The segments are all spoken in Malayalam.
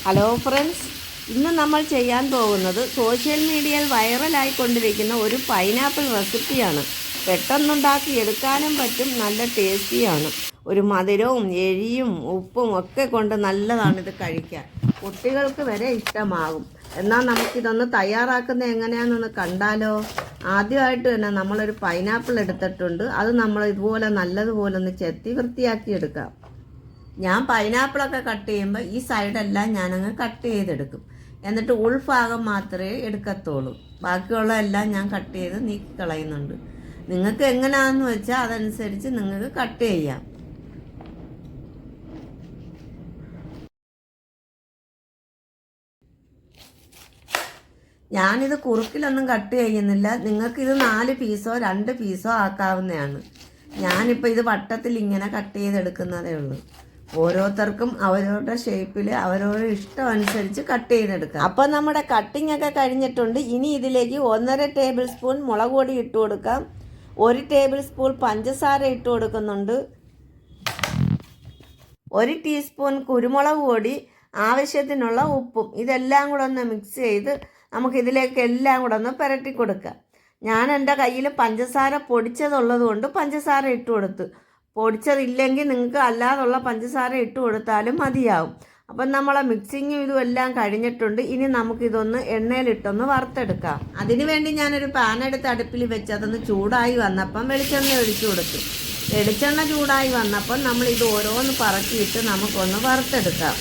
ഹലോ ഫ്രണ്ട്സ്, ഇന്ന് നമ്മൾ ചെയ്യാൻ പോകുന്നത് സോഷ്യൽ മീഡിയയിൽ വൈറലായിക്കൊണ്ടിരിക്കുന്ന ഒരു പൈനാപ്പിൾ റെസിപ്പിയാണ്. പെട്ടെന്നുണ്ടാക്കി എടുക്കാനും പറ്റും, നല്ല ടേസ്റ്റിയാണ്. ഒരു മധുരവും എരിയും ഉപ്പും ഒക്കെ കൊണ്ട് നല്ലതാണിത് കഴിക്കാൻ. കുട്ടികൾക്ക് വരെ ഇഷ്ടമാകും. എന്നാൽ നമുക്കിതൊന്ന് തയ്യാറാക്കുന്നത് എങ്ങനെയാണെന്നൊന്ന് കണ്ടാലോ? ആദ്യമായിട്ട് തന്നെ നമ്മളൊരു പൈനാപ്പിൾ എടുത്തിട്ടുണ്ട്. അത് നമ്മൾ ഇതുപോലെ നല്ലതുപോലെ ഒന്ന് ചെത്തി വൃത്തിയാക്കി എടുക്കാം. ഞാൻ പൈനാപ്പിളൊക്കെ കട്ട് ചെയ്യുമ്പോൾ ഈ സൈഡെല്ലാം ഞാനങ്ങ് കട്ട് ചെയ്തെടുക്കും. എന്നിട്ട് ഉൾഭാഗം മാത്രമേ എടുക്കത്തുള്ളൂ. ബാക്കിയുള്ള എല്ലാം ഞാൻ കട്ട് ചെയ്ത് നീക്കി കളയുന്നുണ്ട്. നിങ്ങൾക്ക് എങ്ങനെയാണെന്ന് വെച്ചാൽ അതനുസരിച്ച് നിങ്ങൾക്ക് കട്ട് ചെയ്യാം. ഞാനിത് കുറുക്കിലൊന്നും കട്ട് ചെയ്യുന്നില്ല. നിങ്ങൾക്കിത് 4 പീസോ 2 പീസോ ആക്കാവുന്നതാണ്. ഞാനിപ്പോൾ ഇത് വട്ടത്തിൽ ഇങ്ങനെ കട്ട് ചെയ്തെടുക്കുന്നതേ ഉള്ളൂ. ഓരോരുത്തർക്കും അവരവരുടെ ഷേപ്പിൽ അവരവരുടെ ഇഷ്ടം അനുസരിച്ച് കട്ട് ചെയ്തെടുക്കാം. അപ്പം നമ്മുടെ കട്ടിംഗ് ഒക്കെ കഴിഞ്ഞിട്ടുണ്ട്. ഇനി ഇതിലേക്ക് 1.5 ടേബിൾ സ്പൂൺ മുളക് പൊടി ഇട്ട് കൊടുക്കാം. 1 ടേബിൾ സ്പൂൺ പഞ്ചസാര ഇട്ട് കൊടുക്കുന്നുണ്ട്. 1 ടീസ്പൂൺ കുരുമുളക് പൊടി, ആവശ്യത്തിനുള്ള ഉപ്പും. ഇതെല്ലാം കൂടെ ഒന്ന് മിക്സ് ചെയ്ത് നമുക്കിതിലേക്ക് എല്ലാം കൂടെ ഒന്ന് പുരട്ടി കൊടുക്കാം. ഞാൻ എൻ്റെ കയ്യിൽ പഞ്ചസാര പൊടിച്ചതുള്ളത് കൊണ്ട് പഞ്ചസാര ഇട്ട് കൊടുത്തു. പൊടിച്ചതില്ലെങ്കിൽ നിങ്ങൾക്ക് അല്ലാതുള്ള പഞ്ചസാര ഇട്ട് കൊടുത്താലും മതിയാവും. അപ്പം നമ്മളെ മിക്സിങ്ങും ഇതും എല്ലാം കഴിഞ്ഞിട്ടുണ്ട്. ഇനി നമുക്കിതൊന്ന് എണ്ണയിലിട്ടൊന്ന് വറുത്തെടുക്കാം. അതിനു വേണ്ടി ഞാനൊരു പാൻ എടുത്ത് അടുപ്പിൽ വെച്ച് അതൊന്ന് ചൂടായി വന്നപ്പം വെളിച്ചെണ്ണ ഒഴിച്ചു കൊടുത്തു. വെളിച്ചെണ്ണ ചൂടായി വന്നപ്പം നമ്മൾ ഇത് ഓരോന്ന് പറക്കിയിട്ട് നമുക്കൊന്ന് വറുത്തെടുക്കാം.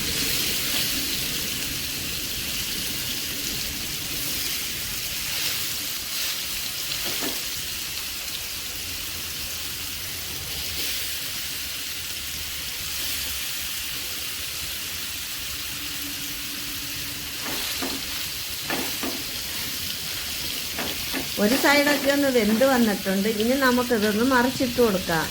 ഒരു സൈഡൊക്കെ ഒന്ന് വെന്ത് വന്നിട്ടുണ്ട്. ഇനി നമുക്കിതൊന്ന് മറിച്ചിട്ട് കൊടുക്കാം.